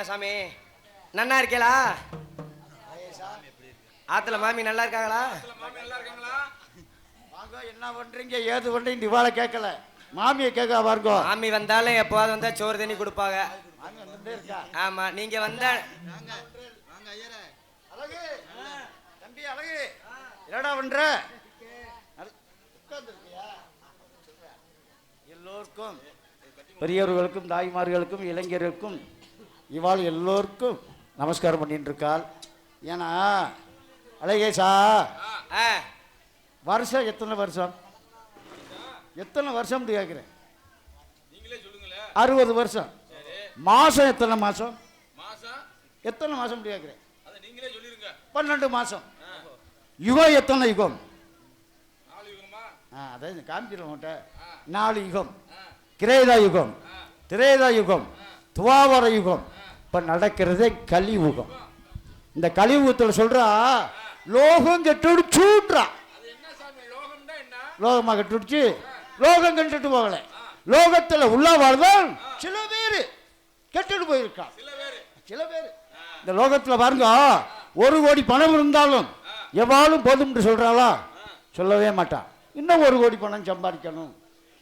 சாமி நன்னா இருக்கீங்களா? ஆத்துல மாமி நல்லா இருக்காங்களா? வாங்க, என்ன பண்றீங்க ஏது பண்றீங்க இவாள கேட்கல, மாமியை கேட்க பாருங்க. மாமி வந்தாலும் எப்போது வந்தா சோறு தண்ணி கொடுப்பாங்க. ஆமா, நீங்க வந்த அழகு தம்பி, அழகு என்னடா பண்ற? எல்லோருக்கும், பெரியவர்களுக்கும் தாய்மார்களுக்கும் இளைஞர்களுக்கும் இவாள் எல்லோருக்கும் நமஸ்காரம் பண்ணிட்டு இருக்காள். ஏன்னா அழகேசா, வருஷம் எத்தனை வருஷம் கேட்குறேன்? 60 வருஷம். மாசம் எத்தனை மாசம்? எத்தனை மாசம் கேட்குறேன்? 12 மாசம். யுகம் எத்தனை யுகம்? அதான் காமிக்கிறோம். 4 யுகம். கிரேதா யுகம், திரேதா யுகம், துவாபர யுகம். இப்ப நடக்கிறதே கலியுகம். இந்த கலியுகத்தில் சொல்றா லோகம் கெட்டுடுச்சுன்றா. லோகமா கெட்டுடுச்சு, லோகம் கெட்டுட்டு போகல. லோகத்துல உள்ள வாழ்தான் சில பேரு கெட்டுட்டு போயிருக்கா. சில பேரு இந்த லோகத்துல பாருங்க, 1 கோடி பணம் இருந்தாலும் எவாளும் போதும் என்று சொல்றாளா? சொல்லவே மாட்டான். இன்னும் 1 கோடி பணம் சம்பாதிக்கணும்,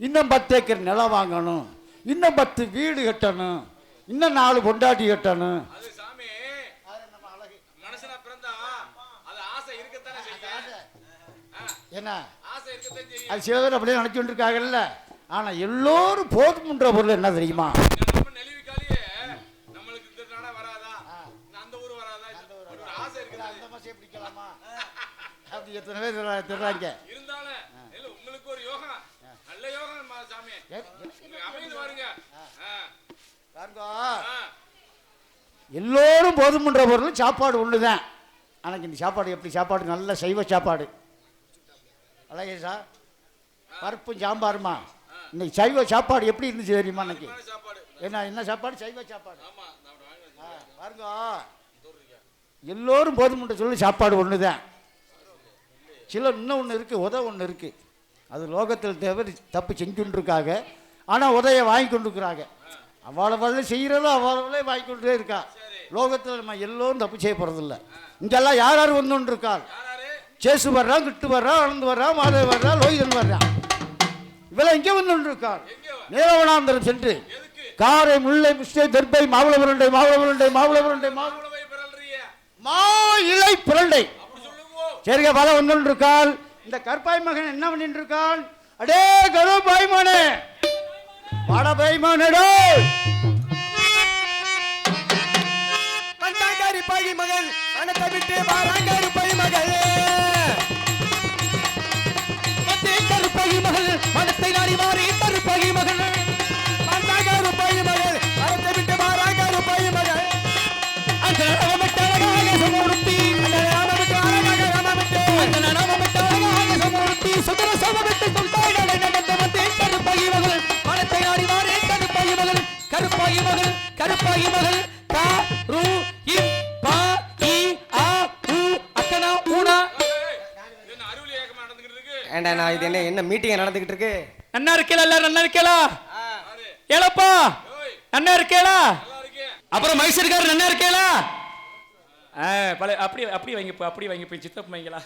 இன்னும் 10 ஏக்கர் நிலம் வாங்கணும், இன்னும் 10 வீடு கட்டணும், இன்னும் 4 பொண்டாட்டி கட்டணும். என்ன அது சில பேர் அப்படியே நினைச்சுட்டு இருக்காங்கல்ல. ஆனா எல்லோரும் போதும்ன்ற பொருள் என்ன தெரியுமா? எத்தனை பேர் திருறாங்க. எல்லோரும் போதும்ன்ற பொருள் சாப்பாடு ஒண்ணுதான். ஆனால் இந்த சாப்பாடு எப்படி சாப்பாடு? நல்ல சைவ சாப்பாடு. அழகேசா, பருப்பும் சாம்பாருமா. இன்னைக்கு சைவ சாப்பாடு எப்படி இருந்துச்சு தெரியுமா? இன்னைக்கு என்ன சாப்பாடு? சைவ சாப்பாடு. பாருங்க, எல்லோரும் போதும்ன்ற சொல்லி சாப்பாடு ஒண்ணுதான். சில இன்னும் ஒன்று இருக்கு, ஒன்று இருக்கு. அது லோகத்தில் தேவை தப்பு செஞ்சுருக்காங்க. ஆனால் உதவியை வாங்கி கொண்டு இருக்கிறாங்க. அவ்வளவு செய்கிறதோ அவ்வளவு வாங்கி கொண்டே இருக்கா. லோகத்தில் நம்ம எல்லோரும் தப்பு செய்ய போகிறதில்ல. இங்கெல்லாம் யார் யார் ஒன்று இருக்காள்? சேசு வர்றான், கிட்டு வர்றான், ஆனந்து வர்றான், மாதவ வர்றான், லோகிதன் வர்றான். இவெல்லாம் இங்கே ஒன்று இருக்காள். நீலவனாந்தரம் சென்று காரை, முல்லை, முஸ்டை, தெற்பை, மாவுள புரண்டை, மா இலை புரண்டை. சரிங்க, பல ஒன்று இருக்காள். இந்த கற்பாய் மகன் என்ன பண்ணிட்டு இருக்கான்? அடே கருப்பாய் மகனே, பாடபாய் மகனடோ, கருப்பாய் மகன் மனத்தை விட்டு வாராங்கரு பை மகள். கருப்பாய் மகள் மனத்தை நாடி மாறி கருப்பாய் மகள், கருப்பாய் மகள் மனத்தை விட்டு வாராங்கரு பை மகள். அந்த நாமமிட்டு அழகாக சமூர்த்தி, அந்த நாமமிட்டு அழகாக நாமமிட்டு, அந்த நாமமிட்டு அழகாக சமூர்த்தி, சுந்தர சமமிட்டு சொல்தாய்களை நடந்த வந்து கருப்பாய் மகள் மனத்தை நாடி மாறி கருப்பாய் மகள். கருப்பாய் மகள், கருப்பாய் மகள், கா ரு இம் பா இ ஆ உ அக்கனா ஊனா. என்ன அருளி ஏகமா நடந்துக்கிட்டு இருக்கு? ஏண்டா நான் இது என்ன மீட்டிங் நடந்துக்கிட்டு இருக்கு? நன்னா இருக்கேல? எல்லாரும் நன்னா இருக்கேல? ஏலப்பா நன்னா இருக்கேல? அப்புறம் மைசூர்காரர் நன்னா இருக்கேல? பல அப்படி அப்படி வைங்க போய் சித்தப்பு வைங்களா.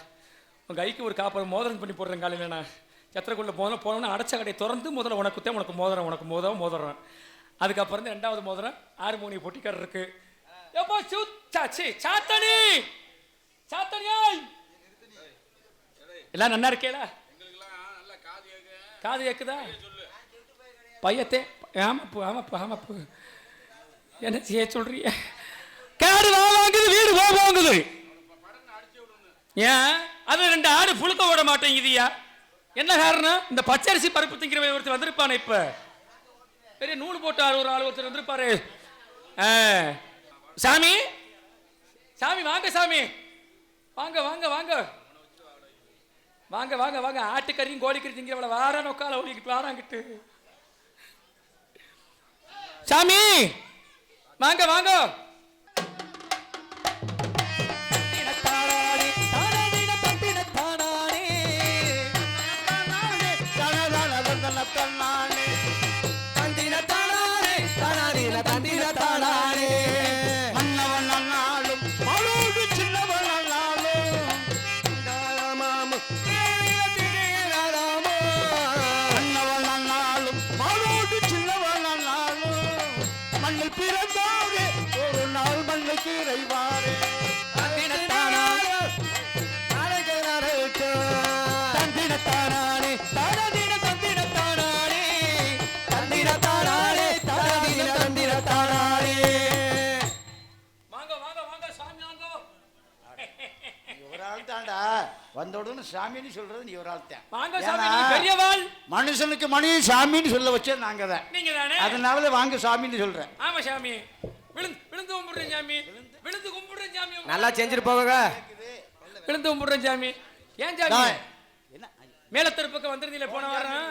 உங்க கைக்கு ஒரு காப்பர் மோதிரம் பண்ணி போடுறேன். காலையில் நான் சத்திரக்குள்ள போனோன்னா அடைச்ச கடையை திறந்து முதல்ல உனக்கு மோதிரம். அதுக்கப்புறம் 2வது மோதிரம் ஹார்மோனிய பொட்டிக்காரர் இருக்கு. எப்போ சாத்தனி எல்லாம் நன்னா இருக்கேல? காது கேக்குதா பையத்தே? ஆமாப்பு என்ன செய்ய சொல்றீங்க? காடு வாங்குது, வீடு வாங்குது. ஏன் அது 2 ஆடு புழுக்க விட மாட்டேங்குதியா? என்ன காரணம்? இந்த பச்சரிசி பருப்பு திங்கிற ஒருத்தர் வந்திருப்பானே, இப்ப பெரிய நூல் போட்டு ஒரு ஆள் ஒருத்தர் வந்திருப்பாரு. சாமி வாங்க, சாமி வாங்க. ஆட்டுக்கறியும் கோழிக்கறி திங்கிறவள வார நோக்கால வாராங்கிட்டு. சாமி வாங்க. தந்தின தானே தானானே தானதின தந்திர தானானே தந்திர தானானே தானதின தந்திர தானானே. வாங்க வாங்க வாங்க சாமி வாங்க. ஒரு ஆள் தான்டா வந்த உடனே சாமின்னு சொல்றது நீ ஒரு ஆள் தான். வாங்க சாமி நீ பெரியவாள். மனுஷனுக்கு மணி சாமின்னு சொல்ல வச்சே நாங்க தான். நீங்க தானே? அதனால வாங்க சாமின்னு சொல்றேன். ஆமா சாமி. விழுந்து கும்பிடுறேன் சாமி. விழுந்து கும்பிடுறேன் சாமி. நல்லா செஞ்சுட்டு போங்க. விழுந்து கும்பிடுறேன் சாமி. ஏன் சாமி? என்ன மேலத்தெரு பக்கம் வந்திருந்தீங்களே போன வாரம்.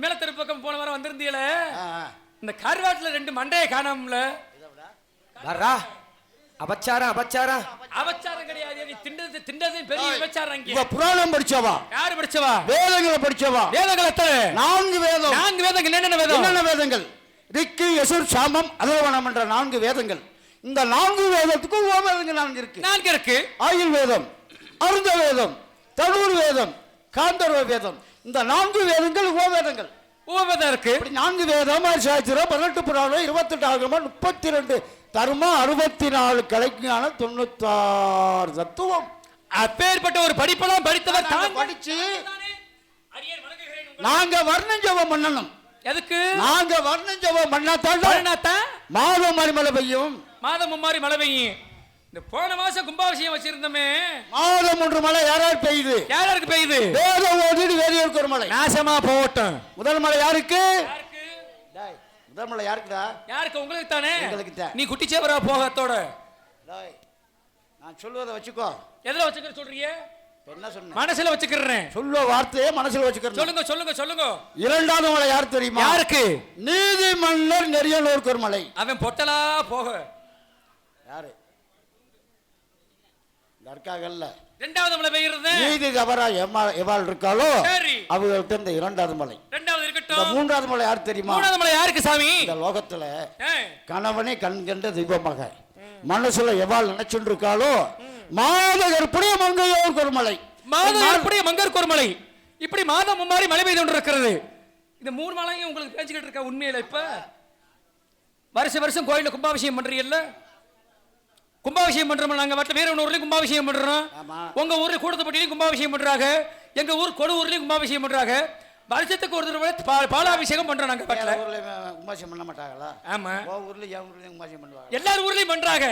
மேலத்தெரு பக்கம் போன வாரம் வந்திருந்தீங்களே. ஆ, ஆ. இந்த கருவாட்டுல 2 மண்டையை காணாமல. வர்றா அபச்சாரம் அபச்சாரம். அவச்சாரம் கிடையாது. நீ திண்டது பெரிய விபச்சாரம் இங்க. இவ புராணம் படிச்சவா? யாரு படிச்சவா? வேதங்களை படிச்சவா? வேதங்கள் எத்தனை? 4 வேதம். 4 வேதங்கள். என்னென்ன வேதம்? என்னென்ன வேதங்கள்? ரிக்கு, யசுர், சாமம், அதர்வணம் என்ற 4 வேதங்கள். இந்த 4 வேதத்துக்கும் உபவேதங்கள் 4 இருக்கு. 4 இருக்கு. ஆயுள் வேதம், அருந்த வேதம், தனூர் வேதம், காந்தர்வ வேதம். இந்த 4 வேதங்கள் உபவேதங்கள். உபவேதம் இருக்கு. இப்படி 4 வேதம், சாஸ்திரம், 18 புராணம், 28 ஆகமம், 32 தர்மம், 64 கலைஞான, 96 தத்துவம். அப்பேற்பட்ட ஒரு படிப்பெல்லாம் படித்தவர் தான் படிச்சு நாங்க வர்ணம் ஜெபம் பண்ணணும். எதுக்கு? நாங்க வர்ணம் ஜெபம் பண்ணாதான் மாதம் மணிமலை பெய்யும். மாதம் மும்மாரி மழை பெய்யும். இந்த போன மாசம் கும்பாபிஷேகம் வச்சிருந்தோமே, மாதம் 3 மழை யாராரு பெய்யுது? யாருக்கு பெய்யுது? வேதம் ஓதிட்டு வேதியருக்கு ஒரு மழை. நாசமா போகட்டும். முதல் மழை யாருக்கு? யாருக்கு? டேய், முதல் மழை யாருக்குடா? யாருக்கு? உங்களுக்கு தானே. உங்களுக்கு தான். நீ குட்டிச்சேவரா போகத்தோட. டேய், நான் சொல்வதை வச்சுக்கோ. எதுல வச்சுக்கிற சொல்றீங்க? என்ன சொன்ன? மனசுல வச்சுக்கிறேன். சொல்லுவ வார்த்தையே மனசுல வச்சுக்கிறேன். சொல்லுங்க சொல்லுங்க சொல்லுங்க. இரண்டாவது மழை யார் தெரியுமா? யாருக்கு? நீதி மன்னர் நெறியலூருக்கு ஒரு மழை. அவன் பொட்டலா போக. யாரு? இருக்காங்கல்ல. இரண்டாவது மழை பெய்யுறது. நீதி தவறா எவாள் இருக்காளோ சரி, அவங்கள்ட்ட இந்த இரண்டாவது மலை. இரண்டாவது இருக்கட்டும். இந்த மூன்றாவது மலை யார் தெரியுமா? மூணாவது மலை யாருக்கு சாமி? இந்த லோகத்துல கணவனே கண் கண்ட தெய்வமாக மனசுல எவாள் நினைச்சுட்டு இருக்காளோ மாதகற்புடைய மங்கையோருக்கு ஒரு மலை. மாதகற்புடைய மங்கருக்கு ஒரு மலை. இப்படி மாதம் மும்மாரி மழை பெய்து கொண்டு இருக்கிறது. இந்த 3 மலையும் உங்களுக்கு பேசிக்கிட்டு இருக்க உண்மையில இப்ப வருஷம் கோயில கும்பாபிஷேகம் பண்றீங்கல்ல? கும்பாபிஷேகம் பண்றோம். நாங்க வீட்டுல வேற ஒரு ஊர்லயும் கும்பாபிஷேகம் பண்றோம். உங்க ஊர்ல கூடத்தப்பட்டியிலும் கும்பாபிஷேகம் பண்றாங்க. எங்க ஊர் கொடுவூர்லயும் கும்பாபிஷேகம் பண்றாங்க. வருஷத்துக்கு ஒரு தடவை பாலாபிஷேகம் பண்றோம் நாங்க வீட்டுல. கும்பாபிஷேகம் பண்ண மாட்டாங்களா? ஆமா, ஊர்ல என் ஊர்லயும் கும்பாபிஷேகம் பண்ணுவாங்க. எல்லார் ஊர்லயும் பண்றாங்க.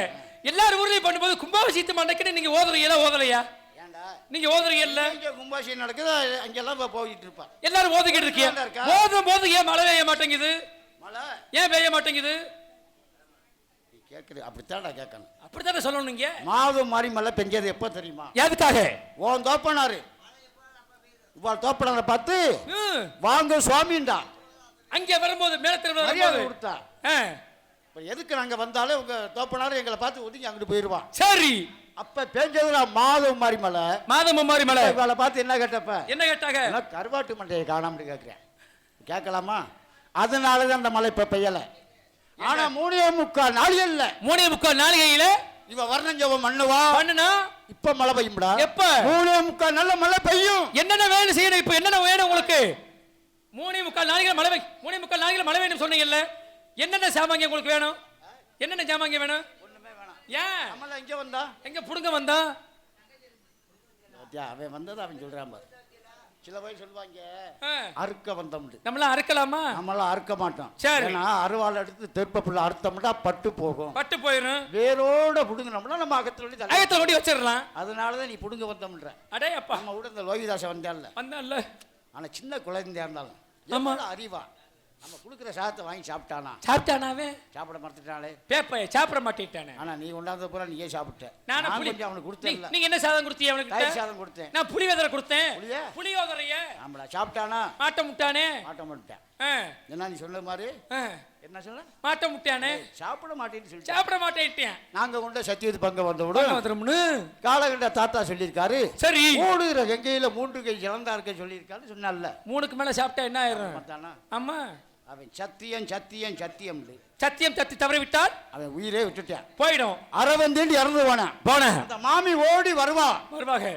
எல்லார் ஊர்லயும் பண்ணும்போது கும்பாபிஷேகத்தை மண்டைக்கு நீங்க ஓதலையா? ஏன்டா நீங்க ஓதுறீங்க? இல்ல, இங்க கும்பாபிஷேகம் நடக்குது, அங்கெல்லாம் போயிட்டு இருப்பா. எல்லாரும் ஓதிக்கிட்டு இருக்கீங்க. ஓதும் போது ஏன் மழை பெய்ய மாட்டேங்குது? மழை ஏன் பெய்ய மாட்டேங்குது? கேக்குது. அப்படித்தான்டா கேட்கணும். அப்படித்தானே சொல்லணும். நீங்க மாதம் மாறி மழை பெஞ்சது எப்ப தெரியுமா? எதுக்காக? ஓன் தோப்பனாரு இவாள் தோப்பனாரை பார்த்து வாங்க சுவாமின்டா அங்கே வரும்போது மேலத்திற்கு கொடுத்தா. இப்ப எதுக்கு நாங்க வந்தாலே உங்க தோப்பனாரு எங்களை பார்த்து ஒதுங்கி அங்கிட்டு போயிருவான். சரி, அப்ப பெஞ்சதுல மாதம் மாறி மழை. மாதம் மாறி மழை. இவாளை பார்த்து என்ன கேட்டப்ப? என்ன கேட்டாங்க? கருவாட்டு மண்டையை காணாமட்டு கேட்கிறேன். கேட்கலாமா? அதனாலதான் அந்த மழை இப்ப பெய்யல. ஆனா 3.25 நாளிகள்ல 3.25 நாளிகையில இவ வர்ணஞ்சவம் பண்ணுவா. பண்ணுனா இப்ப மழை பெய்யும்டா. எப்ப? 3.25 நல்ல மழை பெய்யும். என்னென்ன வேணும் செய்யணும்? இப்ப என்னென்ன வேணும் உங்களுக்கு? 3.25 நாளிகை மழை பெய்யும். 3.25 நாளிகை மழை வேணும் சொன்னீங்கல்ல. என்னென்ன சாமாங்க உங்களுக்கு வேணும்? என்னென்ன சாமாங்க வேணும்? ஒண்ணுமே வேணாம். ஏன்? நம்மள எங்க வந்தா? எங்க புடுங்க வந்தா? அவன் வந்தது அவன் சொல்றான் பாரு. சில பேர் சொல்வாங்க அறுக்க வந்தோம். நம்மளாம் அறுக்கலாமா? நம்மளாம் அறுக்க மாட்டோம். ஏன்னா அருவாள் எடுத்து தெற்பப்புள்ள அறுத்தோம்னா பட்டு போகும். பட்டு போயிடும். வேரோட புடுங்கினோம்னா நம்ம அகத்துல ஓடி வச்சிடலாம். அதனாலதான் நீ புடுங்க வந்தோம்ன்ற. அடே அப்பா, நம்ம கூட இந்த லோகிதாச வந்தால. ஆனா சின்ன குழந்தையா இருந்தாலும் அறிவா நம்ம குடுக்குற சாதத்தை வாங்கி சாப்பிட்டானாவே சாப்பிட மறந்துட்டானே. பேப்பை சாப்பிட மாட்டேட்டானே. ஆனா நீ கொண்டாந்த பூரா நீயே சாப்பிட்ட. நான் கொஞ்சம் அவனுக்கு கொடுத்தேன். நீங்க என்ன சாதம் கொடுத்தீங்க அவனுக்கு? தயிர் சாதம் கொடுத்தேன். நான் புளியோதரை கொடுத்தேன். புளியோதரைய ஆமாடா சாப்பிட்டானா? மாட்ட முட்டானே. மாட்ட முட்டான். என்ன நீ சொன்ன மாதிரி என்ன சொல்ல? மாட்ட முட்டானே. சாப்பிட மாட்டேன்னு சொல்லி சாப்பிட மாட்டேன்ட்டேன். நாங்க கொண்ட சத்தியது பங்க வந்தவுடனே காலகண்ட தாத்தா சொல்லியிருக்காரு. சரி, ஓடுகிற கங்கையில 3 கை இழந்தா இருக்க சொல்லியிருக்காரு. சொன்னால 3க்கு மேல சாப்பிட்டா என்ன ஆயிரும்? ஆமா, அவன் சத்தியம் சத்தியம் சத்தியம் சத்தியம் தத்தி தவறி விட்டால் அவன் உயிரே விட்டுட்டான், போயிடும். அரவந்தேண்டி இறந்து போன அந்த மாமி ஓடி வருவாங்க.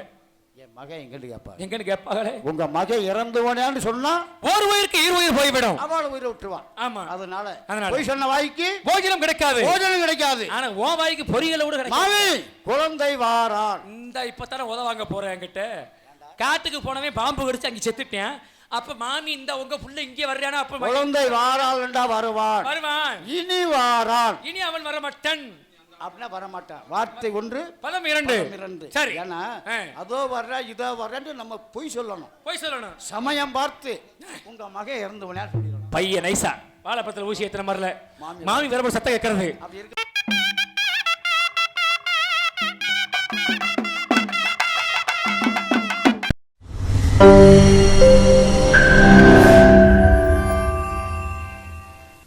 என் மகன் எங்கன்னு கேட்பாங்க. எங்கன்னு கேட்பாங்களே, உங்க மகன் இறந்து போனான்னு சொன்னா ஒரு உயிருக்கு 2 உயிர் போய்விடும். அவளை உயிரை விட்டுருவான். ஆமா, அதனால போய் சொன்ன வாய்க்கு போஜனம் கிடைக்காது. ஆனா உன் வாய்க்கு பொரியல கூட கிடைக்கும். மாமி குழந்தை வாரான். இந்த இப்பதானே உதவாங்க போறேன் என்கிட்ட. காட்டுக்கு போனவன் பாம்பு கடிச்சு அங்க செத்துட்டேன். அப்ப மாமி இந்த உங்க புள்ள இங்கே வர்றானா? அப்ப குழந்தை வாராள்டா வருவான். வருவான். இனி வாரான். இனி அவன் வர மாட்டான். அப்படின்னா வரமாட்டான். வார்த்தை ஒன்று பதம் இரண்டு. சரி. ஏன்னா அதோ வர்ற இதோ வர்றன்னு நம்ம பொய் சொல்லணும். சமயம் பார்த்து உங்க மகன் இறந்து போனா சொல்லிடணும். பையன் நைசா வாழைப்பழத்துல ஊசி ஏத்துற மாதிரில மாமி வேற ஒரு சத்தம் கேட்கறது. அப்படி இருக்கு.